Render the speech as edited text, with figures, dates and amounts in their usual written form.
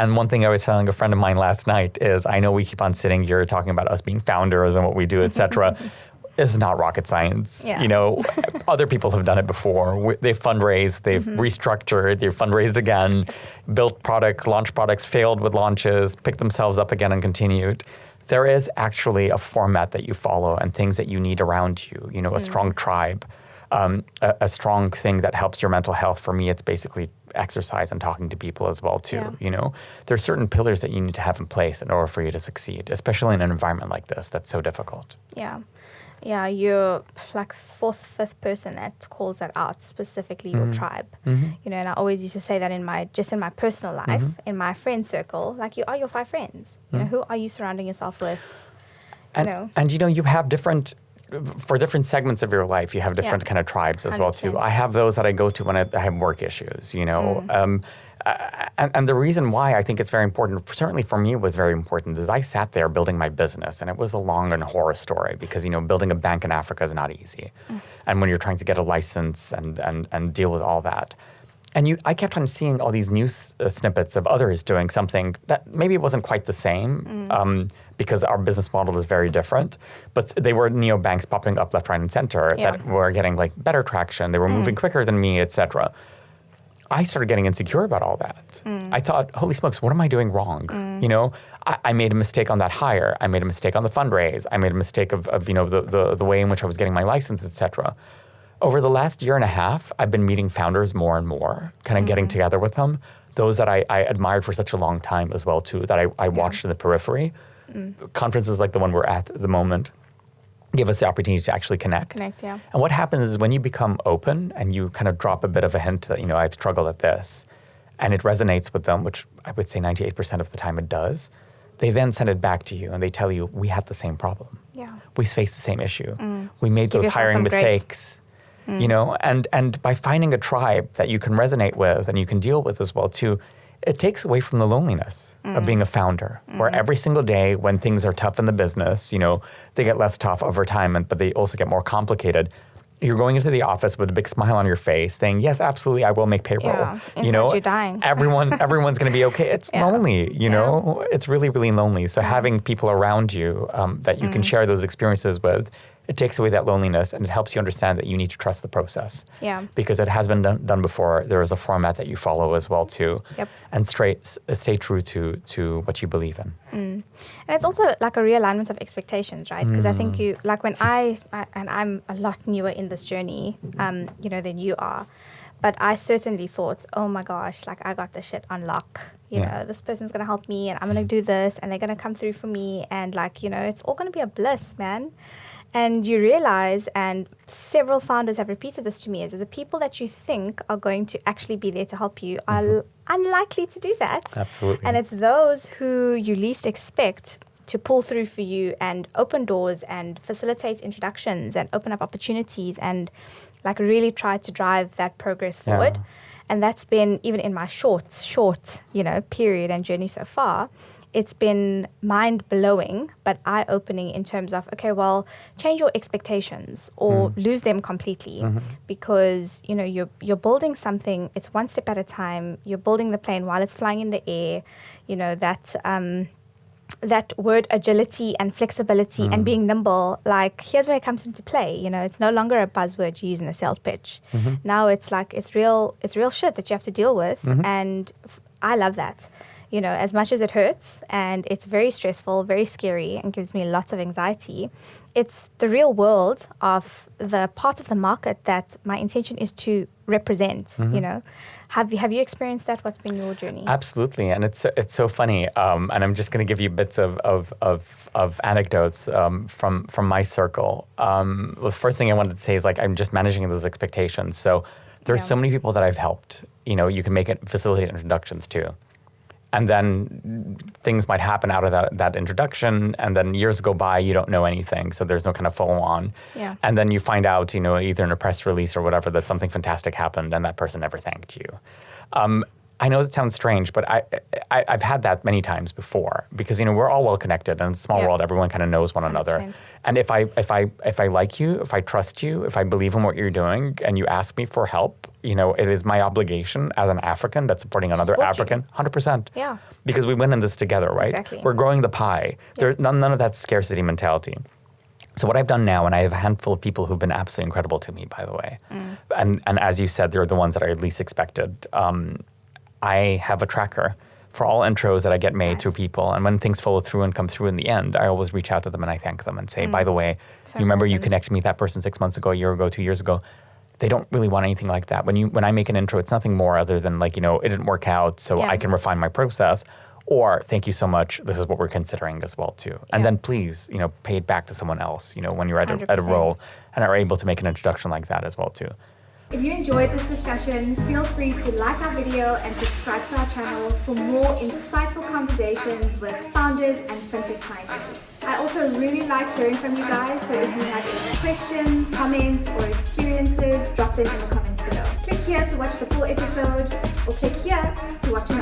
And one thing I was telling a friend of mine last night is, I know we keep on sitting here talking about us being founders and what we do, et cetera. This is not rocket science. Yeah. You know, other people have done it before. They've fundraised, they've restructured, they've fundraised again, built products, launched products, failed with launches, picked themselves up again and continued. There is actually a format that you follow and things that you need around you, you know, a strong tribe, a strong thing that helps your mental health. For me, it's basically exercise and talking to people as well too, you know. There's certain pillars that you need to have in place in order for you to succeed, especially in an environment like this that's so difficult. Yeah, you're like fourth, fifth person that calls that out, specifically your tribe. You know, and I always used to say that in my personal life, in my friend circle, like you are your 5 friends. You know, who are you surrounding yourself with? And you know, you have for different segments of your life, you have different kind of tribes as well too. I have those that I go to when I have work issues, you know. And the reason why I think it's very important, certainly for me it was very important, is I sat there building my business and it was a long and horror story because, you know, building a bank in Africa is not easy. And when you're trying to get a license and deal with all that. And I kept on seeing all these news snippets of others doing something that maybe it wasn't quite the same because our business model is very different, but they were neobanks popping up left, right, and center that were getting like better traction. They were moving quicker than me, et cetera. I started getting insecure about all that. I thought, holy smokes, what am I doing wrong? You know, I made a mistake on that hire. I made a mistake on the fundraise. I made a mistake of you know, the way in which I was getting my license, et cetera. Over the last year and a half, I've been meeting founders more and more, kind of getting together with them. Those that I admired for such a long time as well too, that I watched in the periphery. Conferences like the one we're at the moment give us the opportunity to actually connect. And what happens is when you become open and you kind of drop a bit of a hint that, you know, I've struggled at this, and it resonates with them, which I would say 98% of the time it does, they then send it back to you and they tell you, we had the same problem. We faced the same issue. We made those hiring mistakes. You know, and by finding a tribe that you can resonate with and you can deal with as well too, it takes away from the loneliness of being a founder, where every single day when things are tough in the business, you know, they get less tough over time, but they also get more complicated. You're going into the office with a big smile on your face saying, yes, absolutely, I will make payroll. You know, you're dying. everyone's going to be okay. It's lonely, you know, it's really, really lonely. So having people around you that you can share those experiences with, it takes away that loneliness and it helps you understand that you need to trust the process. Because it has been done before. There is a format that you follow as well too. And stay true to what you believe in. And it's also like a realignment of expectations, right? Because I think you, like when and I'm a lot newer in this journey, you know, than you are. But I certainly thought, oh my gosh, like I got this shit on lock. You know, this person's going to help me and I'm going to do this and they're going to come through for me. And like, you know, it's all going to be a bliss, man. And you realize, and several founders have repeated this to me, is that the people that you think are going to actually be there to help you are unlikely to do that. Absolutely. And it's those who you least expect to pull through for you and open doors and facilitate introductions and open up opportunities and like really try to drive that progress forward. And that's been, even in my short, you know, period and journey so far, it's been mind-blowing, but eye-opening in terms of, okay, well, change your expectations or lose them completely because, you know, you're building something, it's one step at a time, you're building the plane while it's flying in the air, you know, that word agility and flexibility and being nimble, like, here's where it comes into play. You know, it's no longer a buzzword you use in a sales pitch. Now it's like, it's real shit that you have to deal with, and I love that. You know, as much as it hurts and it's very stressful, very scary, and gives me lots of anxiety, it's the real world of the part of the market that my intention is to represent, you know. Have you experienced that? What's been your journey? Absolutely, and it's so funny. And I'm just going to give you bits of anecdotes from my circle. The first thing I wanted to say is, like, I'm just managing those expectations. So there's so many people that I've helped. You know, you can facilitate introductions too. And then things might happen out of that introduction, and then years go by, you don't know anything, so there's no kind of follow-on. And then you find out, you know, either in a press release or whatever, that something fantastic happened and that person never thanked you. I know that sounds strange, but I've had that many times before because, we're all well connected and it's a small world. Everyone kind of knows one 100%. Another. And if I like you, if I trust you, if I believe in what you're doing and you ask me for help, it is my obligation as an African that's supporting another African, 100%. Yeah. Because we win in this together, right? Exactly. We're growing the pie. There's none of that scarcity mentality. So what I've done now, and I have a handful of people who've been absolutely incredible to me, by the way, and as you said, they're the ones that I least expected. I have a tracker for all intros that I get made through people. And when things follow through and come through in the end, I always reach out to them and I thank them and say, by the way, you remember you connected me with that person 6 months ago, a year ago, 2 years ago. They don't really want anything like that. When I make an intro, it's nothing more other than it didn't work out, so I can refine my process. Or thank you so much. This is what we're considering as well too. And then please, pay it back to someone else. When you're at a role and are able to make an introduction like that as well too. If you enjoyed this discussion, feel free to like our video and subscribe to our channel for more insightful conversations with founders and fintech pioneers. I also really like hearing from you guys, so if you have any questions, comments, or experiences, drop them in the comments below. Click here to watch the full episode, or click here to watch another